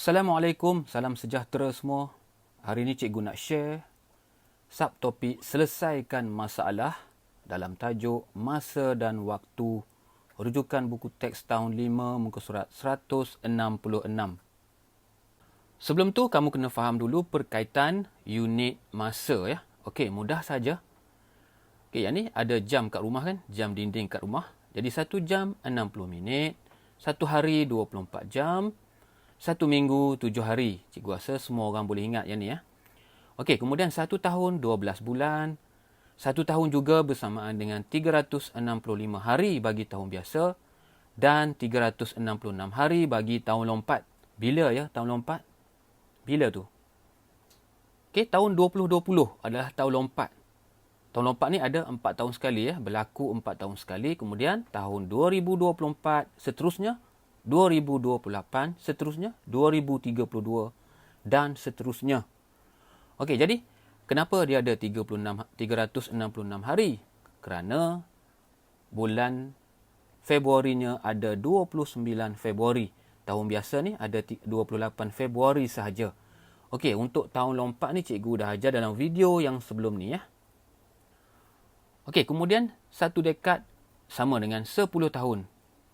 Assalamualaikum, salam sejahtera semua. Hari ini cikgu nak share subtopik selesaikan masalah dalam tajuk Masa dan Waktu, rujukan buku teks tahun 5 muka surat 166. Sebelum tu kamu kena faham dulu perkaitan unit masa ya. Okey, mudah saja. Okey, yang ni ada jam kat rumah kan, jam dinding kat rumah. Jadi 1 jam 60 minit, 1 hari 24 jam, 1 minggu 7 hari. Cikgu rasa semua orang boleh ingat yang ni ya. Okey, kemudian 1 tahun 12 bulan. 1 tahun juga bersamaan dengan 365 hari bagi tahun biasa dan 366 hari bagi tahun lompat. Bila ya tahun lompat? Bila tu? Okey, tahun 2020 adalah tahun lompat. Tahun lompat ni ada 4 tahun sekali ya, berlaku 4 tahun sekali. Kemudian tahun 2024, seterusnya 2028, seterusnya 2032 dan seterusnya. Okey, jadi kenapa dia ada 366 hari? Kerana bulan Februarinya ada 29 Februari. Tahun biasa ni ada 28 Februari sahaja. Okey, untuk tahun lompat ni cikgu dah ajar dalam video yang sebelum ni ya. Okey, kemudian 1 dekad sama dengan 10 tahun.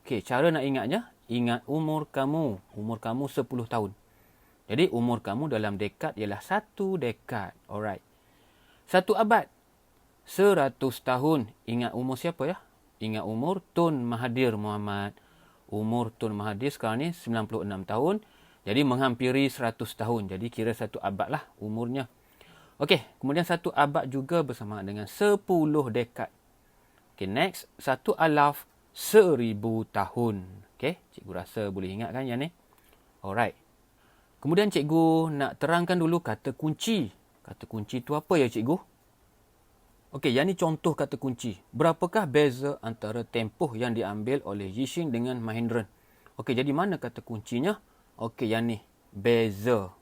Okey, cara nak ingatnya, ingat umur kamu. Umur kamu 10 tahun. Jadi, umur kamu dalam dekad ialah 1 dekad. Alright. 1 abad. 100 tahun. Ingat umur siapa ya? Ingat umur Tun Mahathir Mohamad. Umur Tun Mahathir sekarang ni 96 tahun. Jadi, menghampiri 100 tahun. Jadi, kira 1 abad lah umurnya. Okey, kemudian 1 abad juga bersamaan dengan 10 dekad. Okey, next. 1 alaf 1000 tahun. Okey, cikgu rasa boleh ingat kan yang ni? Alright. Kemudian cikgu nak terangkan dulu kata kunci. Kata kunci tu apa ya cikgu? Okey, yang ni contoh kata kunci. Berapakah beza antara tempoh yang diambil oleh Yixing dengan Mahendran? Okey, jadi mana kata kuncinya? Okey, yang ni. Beza.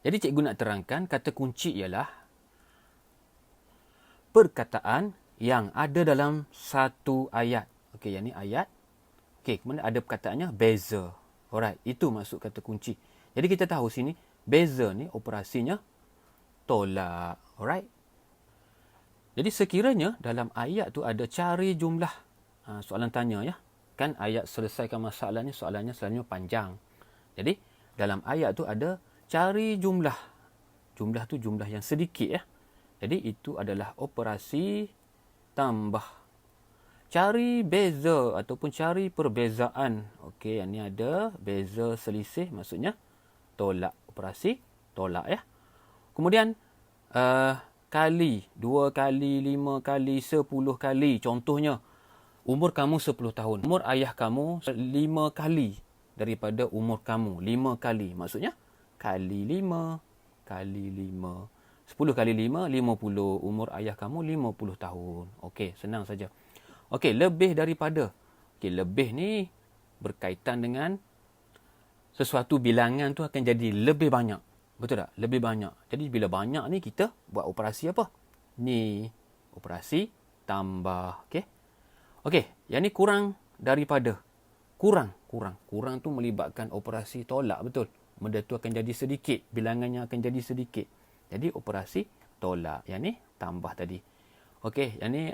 Jadi cikgu nak terangkan kata kunci ialah perkataan yang ada dalam satu ayat. Okey, yang ni ayat. Okey, kemudian ada perkataannya beza. Alright, itu maksud kata kunci. Jadi kita tahu sini, beza ni operasinya tolak. Alright. Jadi sekiranya dalam ayat tu ada cari jumlah. Soalan tanya ya. Kan ayat selesaikan masalah ni soalannya selalunya panjang. Jadi dalam ayat tu ada cari jumlah. Jumlah tu jumlah yang sedikit ya. Jadi itu adalah operasi tambah. Cari beza ataupun cari perbezaan. Okey, yang ni ada beza selisih maksudnya tolak. Operasi tolak ya. Kemudian kali, 2 kali, 5 kali, 10 kali. Contohnya, umur kamu 10 tahun. Umur ayah kamu 5 kali daripada umur kamu. 5 kali. Maksudnya, kali 5, kali 5. 10 kali 5, 50. Umur ayah kamu 50 tahun. Okey, senang saja. Okey, lebih daripada. Okey, lebih ni berkaitan dengan sesuatu bilangan tu akan jadi lebih banyak. Betul tak? Lebih banyak. Jadi bila banyak ni kita buat operasi apa? Ni operasi tambah. Okey. Okey, yang ni kurang daripada. Kurang tu melibatkan operasi tolak, betul. Benda tu akan jadi sedikit, bilangannya akan jadi sedikit. Jadi operasi tolak. Yang ni tambah tadi. Okey, yang ni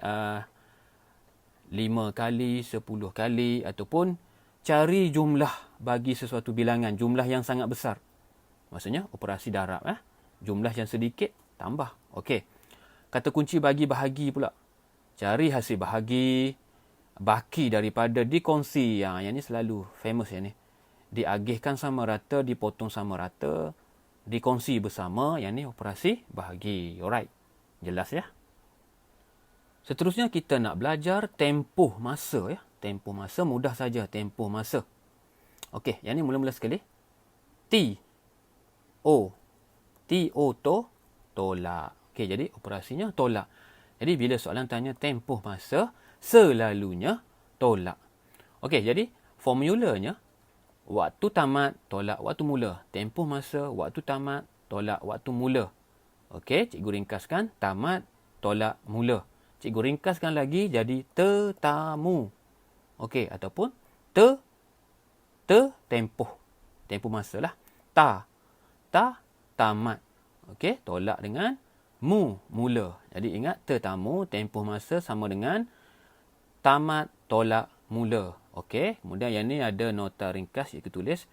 5 kali, 10 kali ataupun cari jumlah bagi sesuatu bilangan, jumlah yang sangat besar. Maksudnya operasi darab jumlah yang sedikit tambah. Okey. Kata kunci bagi bahagi pula. Cari hasil bahagi, baki daripada dikongsi. Yang ni selalu famous yang ni. Diagihkan sama rata, dipotong sama rata, dikongsi bersama. Yang ni operasi bahagi. Alright. Jelas ya? Seterusnya kita nak belajar tempoh masa ya. Tempoh masa mudah saja, tempoh masa. Okey, yang ni mula-mula sekali. T-O tolak. Okey, jadi operasinya tolak. Jadi bila soalan tanya tempoh masa, selalunya tolak. Okey, jadi formulanya waktu tamat tolak waktu mula. Tempoh masa waktu tamat tolak waktu mula. Okey, cikgu ringkaskan tamat tolak mula. Cikgu ringkaskan lagi jadi tetamu. Okey, ataupun tempoh. Tempoh masa lah. tamat. Okey, tolak dengan mula. Jadi ingat, tetamu, tempoh masa sama dengan tamat, tolak, mula. Okey, kemudian yang ni ada nota ringkas cikgu tulis.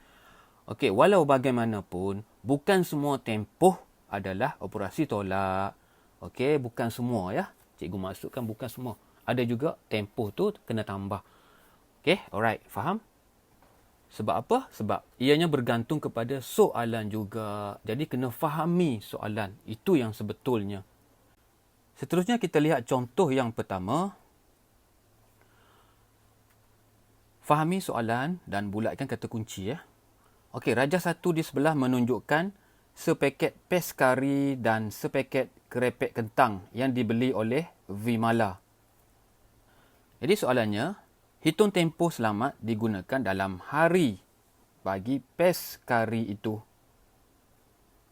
Okey, walau bagaimanapun, bukan semua tempoh adalah operasi tolak. Okey, bukan semua ya. Cikgu maksudkan bukan semua. Ada juga tempoh tu kena tambah. Okey, alright, faham? Sebab apa? Sebab ianya bergantung kepada soalan juga. Jadi kena fahami soalan. Itu yang sebetulnya. Seterusnya kita lihat contoh yang pertama. Fahami soalan dan bulatkan kata kunci ya. Okey, Raja 1 di sebelah menunjukkan sepaket pes kari dan sepaket kerepek kentang yang dibeli oleh Vimala. Jadi soalannya, hitung tempoh selamat digunakan dalam hari bagi pes kari itu.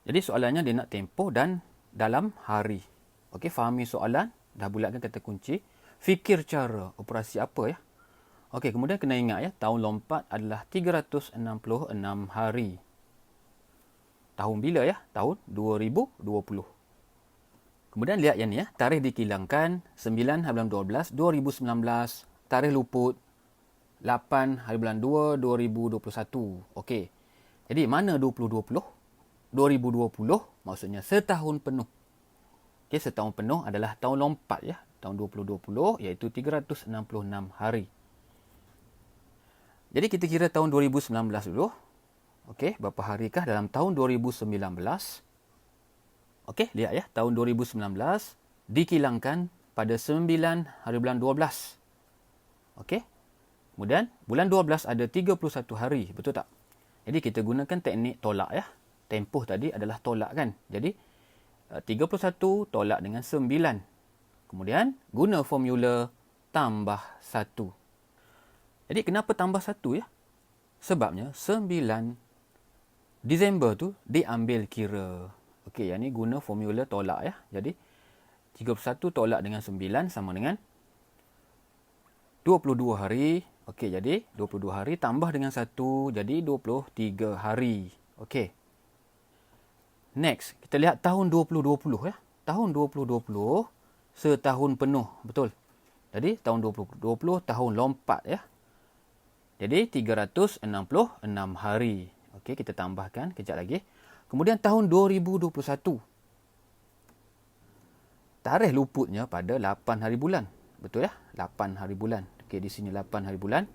Jadi soalannya dia nak tempoh dan dalam hari. Okey, fahami soalan, dah bulatkan kata kunci. Fikir cara operasi apa ya. Okey, kemudian kena ingat ya, tahun lompat adalah 366 hari. Tahun bila ya? Tahun 2020. Kemudian lihat yang ni ya, tarikh dikilangkan 9/12/2019, tarikh luput 8/2/2021. Okey. Jadi mana 2020? 2020 maksudnya setahun penuh. Okey, setahun penuh adalah tahun lompat ya, tahun 2020 iaitu 366 hari. Jadi kita kira tahun 2019 dulu. Okey, berapa harikah dalam tahun 2019? Okey, lihat ya, tahun 2019 dikilangkan pada 9/12. Okey. Kemudian bulan 12 ada 31 hari, betul tak? Jadi kita gunakan teknik tolak ya. Tempoh tadi adalah tolak kan. Jadi 31 tolak dengan 9. Kemudian guna formula tambah 1. Jadi kenapa tambah 1 ya? Sebabnya 9 Disember tu diambil kira. Okey, yang ni guna formula tolak ya. Jadi 31 tolak dengan 9 sama dengan 22 hari. Okey, jadi 22 hari tambah dengan 1 jadi 23 hari. Okey. Next, kita lihat tahun 2020 ya. Tahun 2020 setahun penuh, betul. Jadi tahun 2020 tahun lompat ya. Jadi 366 hari. Okey, kita tambahkan kejap lagi. Kemudian tahun 2021. Tarikh luputnya pada 8 hari bulan. Betul ya? 8 hari bulan. Okey, di sini 8 hari bulan.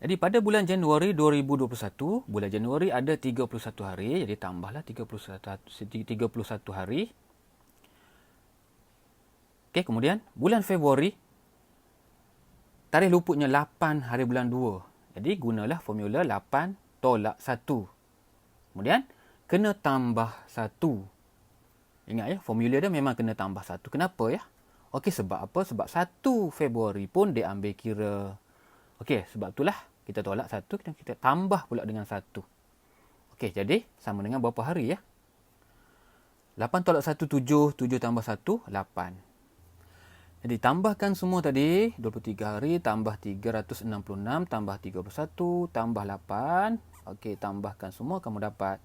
Jadi pada bulan Januari 2021, bulan Januari ada 31 hari. Jadi tambahlah 31 hari. Okey, kemudian bulan Februari. Tarikh luputnya 8 hari bulan 2. Jadi gunalah formula 8 tolak 1. Kemudian kena tambah 1. Ingat ya, formula dia memang kena tambah 1. Kenapa ya? Okey, sebab apa? Sebab 1 Februari pun dia ambil kira. Okey, sebab itulah kita tolak 1 dan kita tambah pula dengan 1. Okey, jadi sama dengan berapa hari ya? 8 tolak 1, 7. 7 tambah 1, 8. Jadi tambahkan semua tadi, 23 hari tambah 366 tambah 31 tambah 8. Okey, tambahkan semua kamu dapat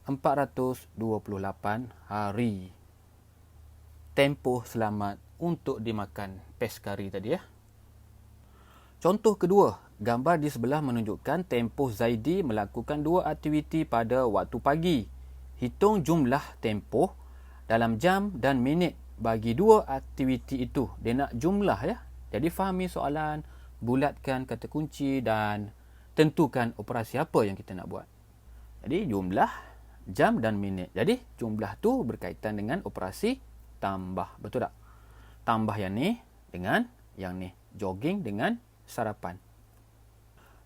428 hari. Tempoh selamat untuk dimakan pes kari tadi ya. Contoh kedua, gambar di sebelah menunjukkan tempoh Zaidi melakukan 2 aktiviti pada waktu pagi. Hitung jumlah tempoh dalam jam dan minit bagi 2 aktiviti itu. Dia nak jumlah ya. Jadi fahami soalan, bulatkan kata kunci dan tentukan operasi apa yang kita nak buat. Jadi jumlah, jam dan minit. Jadi jumlah tu berkaitan dengan operasi tambah. Betul tak? Tambah yang ni dengan yang ni. Jogging dengan sarapan.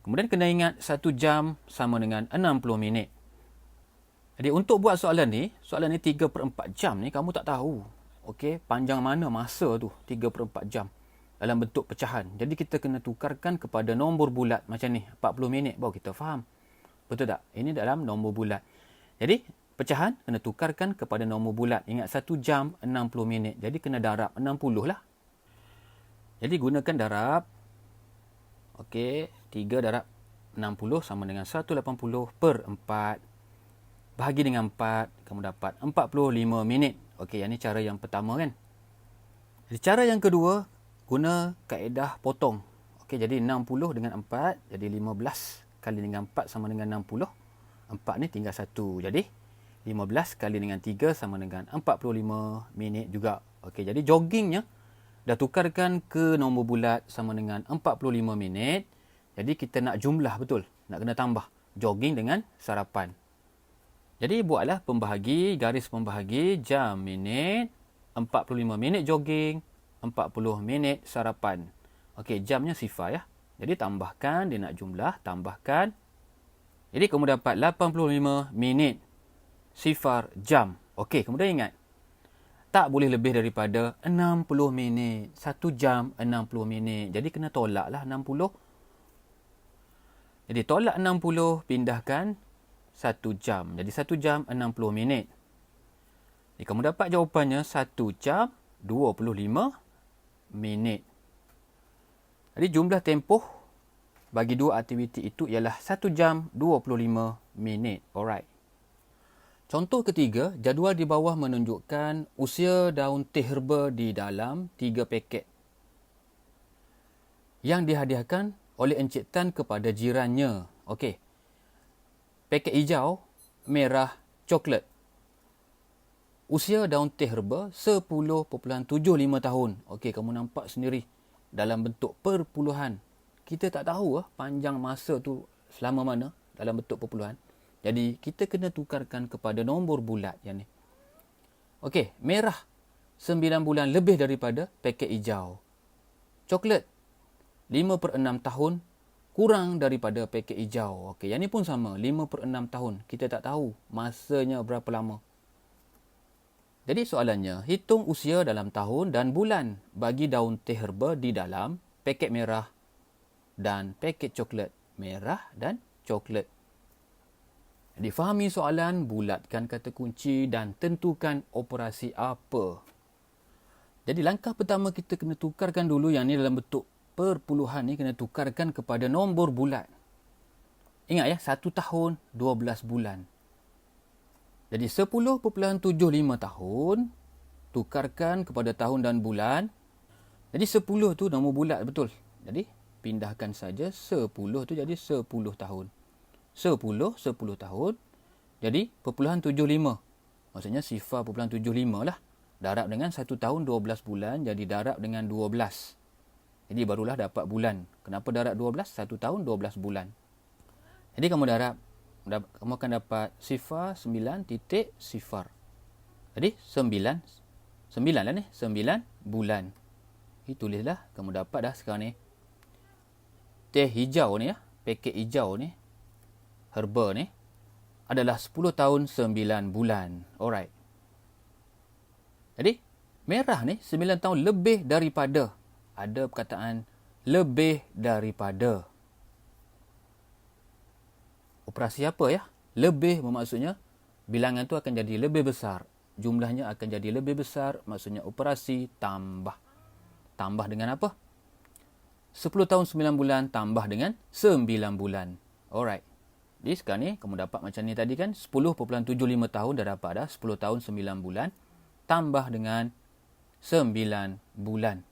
Kemudian kena ingat 1 jam sama dengan 60 minit. Jadi untuk buat soalan ni 3/4 jam ni kamu tak tahu. Okey, panjang mana masa tu 3/4 jam dalam bentuk pecahan. Jadi kita kena tukarkan kepada nombor bulat macam ni, 40 minit baru kita faham. Betul tak? Ini dalam nombor bulat. Jadi pecahan kena tukarkan kepada nombor bulat. Ingat 1 jam 60 minit. Jadi kena darab 60 lah. Jadi gunakan darab. Okey, 3 darab 60 sama dengan 180 per 4. Bahagi dengan 4, kamu dapat 45 minit. Okey, yang ni cara yang pertama kan. Jadi cara yang kedua, guna kaedah potong. Okey, jadi 60 dengan 4, jadi 15 kali dengan 4 sama dengan 60. 4 ni tinggal 1. Jadi 15 kali dengan 3 sama dengan 45 minit juga. Okey, jadi joggingnya dah tukarkan ke nombor bulat sama dengan 45 minit. Jadi kita nak jumlah betul. Nak kena tambah jogging dengan sarapan. Jadi buatlah pembahagi, garis pembahagi, jam, minit, 45 minit jogging, 40 minit sarapan. Okey, jamnya sifar ya. Jadi tambahkan, dia nak jumlah, tambahkan. Jadi kamu dapat 85 minit sifar jam. Okey, kemudian ingat, tak boleh lebih daripada 60 minit. 1 jam 60 minit. Jadi kena tolaklah 60. Jadi tolak 60, pindahkan 1 jam. Jadi 1 jam 60 minit. Jadi kamu dapat jawapannya 1 jam 25 minit. Jadi jumlah tempoh bagi dua aktiviti itu ialah 1 jam 25 minit. Alright. Contoh ketiga, jadual di bawah menunjukkan usia daun teh herba di dalam 3 paket yang dihadiahkan oleh Encik Tan kepada jirannya. Okey. Paket hijau, merah, coklat. Usia daun teh herba 10.75 tahun. Okey, kamu nampak sendiri dalam bentuk perpuluhan. Kita tak tahu panjang masa tu selama mana dalam bentuk perpuluhan. Jadi, kita kena tukarkan kepada nombor bulat yang ni. Okey, merah 9 bulan lebih daripada paket hijau. Coklat 5/6 tahun kurang daripada paket hijau. Okey, yang ni pun sama, 5/6 tahun. Kita tak tahu masanya berapa lama. Jadi soalannya, hitung usia dalam tahun dan bulan bagi daun teh herba di dalam paket merah dan paket coklat. Merah dan coklat. Jadi fahami soalan, bulatkan kata kunci dan tentukan operasi apa. Jadi langkah pertama kita kena tukarkan dulu yang ni dalam bentuk perpuluhan ni kena tukarkan kepada nombor bulat. Ingat ya, 1 tahun 12 bulan. Jadi 10.75 tahun tukarkan kepada tahun dan bulan. Jadi 10 tu nombor bulat betul. Jadi pindahkan saja 10 tu jadi 10 tahun. 10 tahun. Jadi perpuluhan 75. Maksudnya sifar perpuluhan 75 lah. Darab dengan 1 tahun 12 bulan jadi darab dengan 12. Jadi barulah dapat bulan. Kenapa darab 12? 1 tahun 12 bulan. Jadi kamu kamu akan dapat sifar 9 titik sifar. Jadi 9 lah ni, 9 bulan. Ini tulislah, kamu dapat dah sekarang ni. Teh hijau ni ya, paket hijau ni, herba ni adalah 10 tahun 9 bulan. Alright. Jadi merah ni 9 tahun lebih daripada. Ada perkataan lebih daripada. Operasi apa ya? Lebih bermaksudnya bilangan tu akan jadi lebih besar. Jumlahnya akan jadi lebih besar. Maksudnya operasi tambah. Tambah dengan apa? 10 tahun 9 bulan tambah dengan 9 bulan. Alright. Jadi sekarang ni kamu dapat macam ni tadi kan. 10.75 tahun dah dapat dah. 10 tahun 9 bulan. Tambah dengan 9 bulan.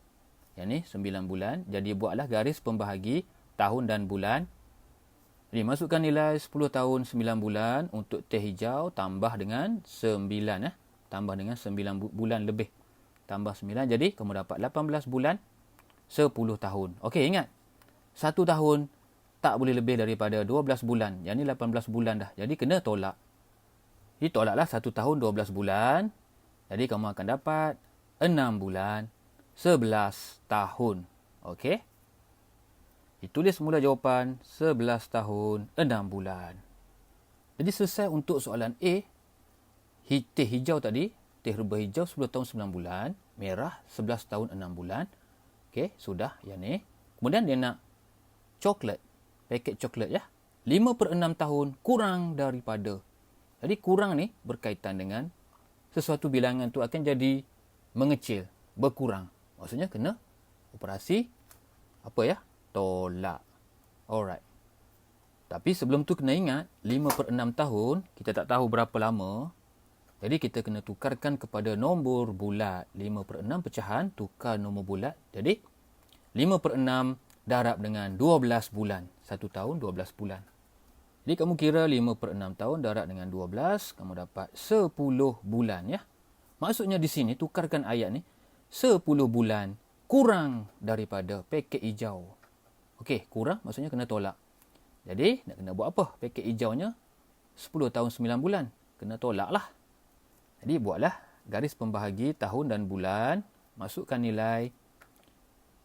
Yang ni 9 bulan. Jadi buatlah garis pembahagi tahun dan bulan. Jadi masukkan nilai 10 tahun 9 bulan untuk teh hijau tambah dengan 9. Tambah dengan 9 bulan lebih. Tambah 9. Jadi kamu dapat 18 bulan 10 tahun. Okey, ingat. 1 tahun tak boleh lebih daripada 12 bulan. Yang ni 18 bulan dah. Jadi kena tolak. Jadi tolaklah 1 tahun 12 bulan. Jadi kamu akan dapat 6 bulan 11 tahun. Okey. Ditulis semula jawapan 11 tahun 6 bulan. Jadi selesai untuk soalan A. Teh hijau tadi, teh herba hijau 10 tahun 9 bulan, merah 11 tahun 6 bulan. Okey, sudah yang ni. Kemudian dia nak coklat, paket coklat ya. 5/6 tahun kurang daripada. Jadi kurang ni berkaitan dengan sesuatu bilangan tu akan jadi mengecil, berkurang. Maksudnya kena operasi apa ya? Tolak. Alright. Tapi sebelum tu kena ingat, 5/6 tahun, kita tak tahu berapa lama. Jadi kita kena tukarkan kepada nombor bulat. 5/6 pecahan, tukar nombor bulat. Jadi 5/6 darab dengan 12 bulan. 1 tahun 12 bulan. Jadi kamu kira 5/6 tahun darab dengan 12, kamu dapat 10 bulan ya. Maksudnya di sini tukarkan ayat ni 10 bulan kurang daripada paket hijau. Okey, kurang maksudnya kena tolak. Jadi nak kena buat apa? Paket hijaunya 10 tahun 9 bulan. Kena tolak lah. Jadi buatlah garis pembahagi tahun dan bulan. Masukkan nilai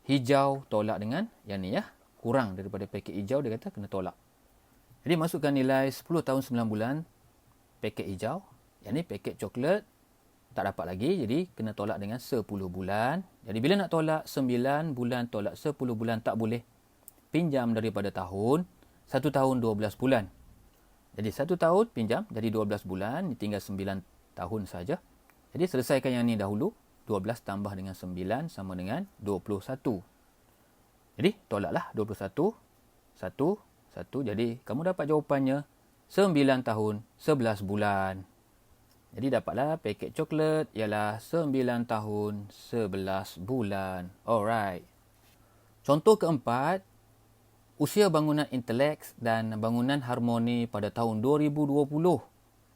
hijau tolak dengan yang ni ya. Kurang daripada paket hijau, dia kata kena tolak. Jadi masukkan nilai 10 tahun 9 bulan paket hijau. Yang ni paket coklat tak dapat lagi. Jadi kena tolak dengan 10 bulan. Jadi bila nak tolak 9 bulan tolak 10 bulan tak boleh. Pinjam daripada tahun. 1 tahun 12 bulan. Jadi 1 tahun pinjam jadi 12 bulan. Ini tinggal 9 tahun saja. Jadi selesaikan yang ni dahulu. 12 tambah dengan 9 sama dengan 21. Jadi tolaklah 21. 1. Jadi kamu dapat jawapannya 9 tahun 11 bulan. Jadi dapatlah paket coklat ialah 9 tahun 11 bulan. Alright. Contoh keempat, usia bangunan inteleks dan bangunan harmoni pada tahun 2020.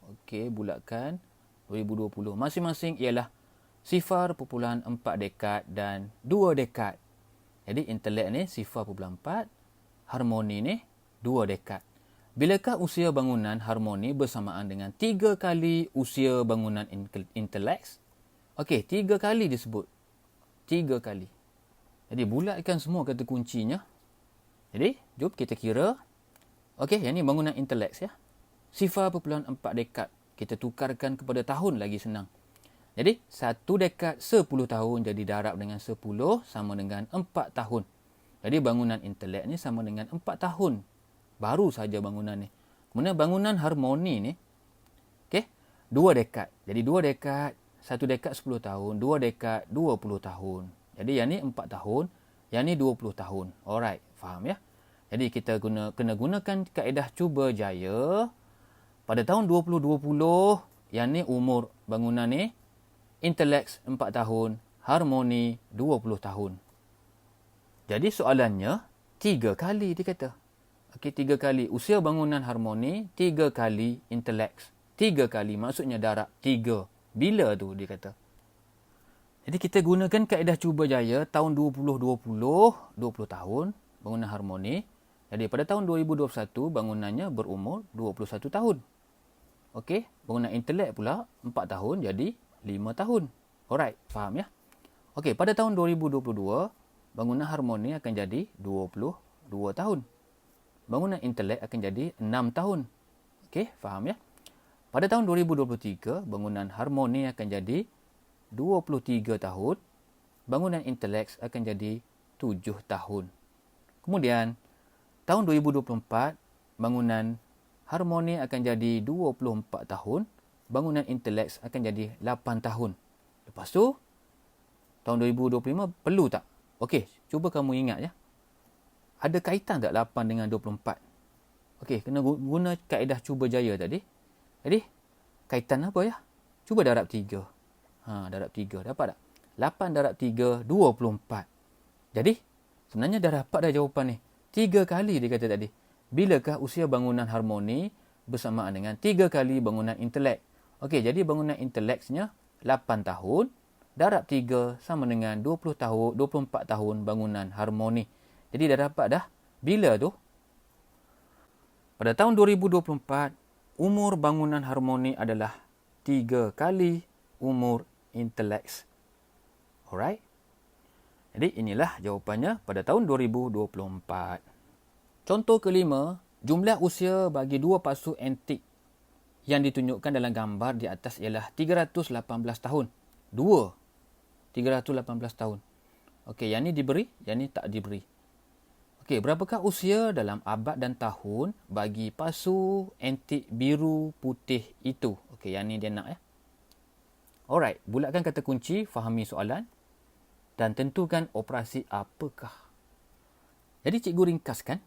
Okey, bulatkan 2020. Masing-masing ialah 0.4 dekad dan 2 dekad. Jadi intelek ni 0.4, harmoni ni 2 dekad. Bilakah usia bangunan harmoni bersamaan dengan 3 kali usia bangunan inteleks? Okey, 3 kali disebut. 3 kali. Jadi bulatkan semua kata kuncinya. Jadi, jom kita kira. Okey, yang ni bangunan inteleks ya. 0.4 dekad. Kita tukarkan kepada tahun lagi senang. Jadi, 1 dekad 10 tahun jadi darab dengan 10 sama dengan 4 tahun. Jadi, bangunan intelek ni sama dengan 4 tahun. Baru saja bangunan ni. Kemudian bangunan harmoni ni, okey, 2 dekad. Jadi, 2 dekad, 1 dekad 10 tahun, 2 dekad 20 tahun. Jadi, yang ni 4 tahun, yang ni 20 tahun. Alright, faham ya? Jadi, kita kena gunakan kaedah cuba jaya. Pada tahun 2020, yang ni umur bangunan ni, inteleks 4 tahun, harmoni 20 tahun. Jadi soalannya 3 kali dia kata. Okey, 3 kali usia bangunan harmoni, 3 kali inteleks. 3 kali maksudnya darab 3. Bila tu dia kata. Jadi kita gunakan kaedah cuba jaya tahun 2020, 20 tahun bangunan harmoni. Jadi pada tahun 2021 bangunannya berumur 21 tahun. Okey, bangunan intelek pula 4 tahun jadi 5 tahun. Alright, faham ya? Okey, pada tahun 2022, bangunan harmoni akan jadi 22 tahun. Bangunan intelek akan jadi 6 tahun. Okey, faham ya? Pada tahun 2023, bangunan harmoni akan jadi 23 tahun. Bangunan intelek akan jadi 7 tahun. Kemudian, tahun 2024, bangunan harmoni akan jadi 24 tahun. Bangunan inteleks akan jadi 8 tahun. Lepas tu, tahun 2025 perlu tak? Okey, cuba kamu ingat ya. Ada kaitan tak 8 dengan 24? Okey, kena guna kaedah cuba jaya tadi. Jadi, kaitan apa ya? Cuba darab 3. Darab 3. Dapat tak? 8 darab 3, 24. Jadi, sebenarnya dah dapat dah jawapan ni. 3 kali dia kata tadi. Bilakah usia bangunan harmoni bersamaan dengan 3 kali bangunan intelek? Okey, jadi bangunan inteleksnya 8 tahun darab 3 sama dengan 20 tahun, 24 tahun bangunan harmoni. Jadi dah dapat dah. Bila tu? Pada tahun 2024, umur bangunan harmoni adalah 3 kali umur inteleks. Alright? Jadi inilah jawapannya pada tahun 2024. Contoh kelima, jumlah usia bagi 2 pasu antik yang ditunjukkan dalam gambar di atas ialah 318 tahun. 318 tahun. Okey, yang ni diberi, yang ni tak diberi. Okey, berapakah usia dalam abad dan tahun bagi pasu antik biru putih itu? Okey, yang ni dia nak ya. Alright, bulatkan kata kunci, fahami soalan dan tentukan operasi apakah. Jadi cikgu ringkaskan.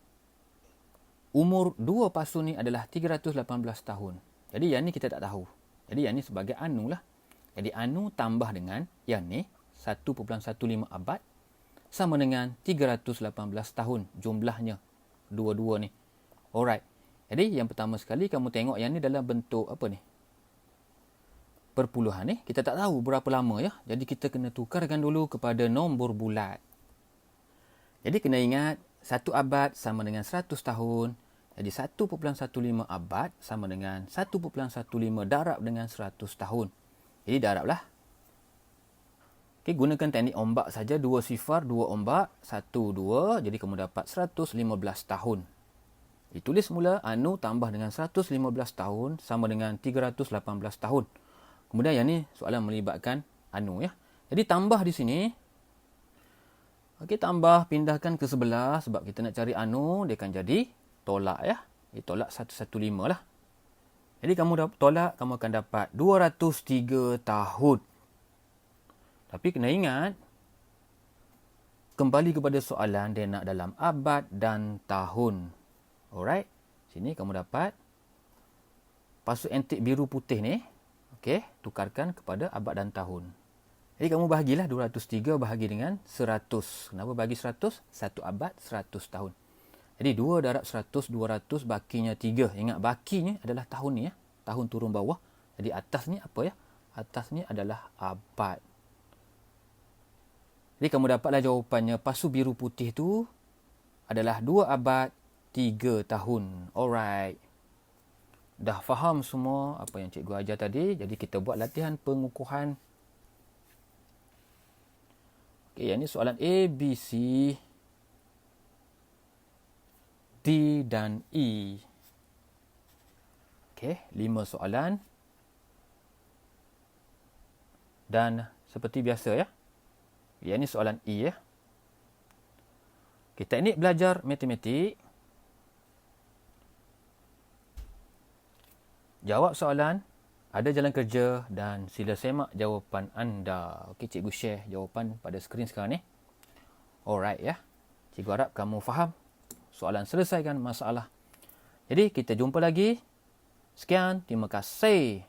umur dua pasu ni adalah 318 tahun. Jadi yang ni kita tak tahu. Jadi yang ni sebagai anu lah. Jadi anu tambah dengan yang ni 1.15 abad sama dengan 318 tahun jumlahnya dua-dua ni. Alright. Jadi yang pertama sekali kamu tengok yang ni dalam bentuk apa ni? Perpuluhan ni. Kita tak tahu berapa lama ya. Jadi kita kena tukarkan dulu kepada nombor bulat. Jadi kena ingat 1 abad sama dengan 100 tahun. Jadi 1.15 abad sama dengan 1.15 darab dengan 100 tahun. Jadi darablah. Okey, gunakan teknik ombak saja. 2 sifar, 2 ombak. 1, 2. Jadi kamu dapat 115 tahun. Ditulis mula anu tambah dengan 115 tahun sama dengan 318 tahun. Kemudian yang ni soalan melibatkan anu ya. Jadi tambah di sini. Okey, tambah pindahkan ke sebelah sebab kita nak cari anu, dia akan jadi tolak ya. Dia tolak 115 lah. Jadi kamu tolak, kamu akan dapat 203 tahun. Tapi kena ingat, kembali kepada soalan dia nak dalam abad dan tahun. Alright. Sini kamu dapat pasu antik biru putih ni. Okey, tukarkan kepada abad dan tahun. Jadi kamu bahagilah 203 bahagi dengan 100. Kenapa bagi 100? 1 abad, 100 tahun. Jadi 2 darab 100, 200, bakinya 3. Ingat bakinya adalah tahun ni ya. Tahun turun bawah. Jadi atas ni apa ya? Atas ni adalah abad. Jadi kamu dapatlah jawapannya. Pasu biru putih tu adalah 2 abad, 3 tahun. Alright. Dah faham semua apa yang cikgu ajar tadi. Jadi kita buat latihan pengukuhan. Okay, yang ni soalan A, B, C, D dan E. Okey, 5 soalan. Dan seperti biasa ya. Yang ni soalan E ya. Okey, teknik belajar matematik. Jawab soalan, ada jalan kerja dan sila semak jawapan anda. Okey, cikgu share jawapan pada skrin sekarang ni. Alright ya. Cikgu harap kamu faham soalan, selesaikan masalah. Jadi kita jumpa lagi. Sekian, terima kasih.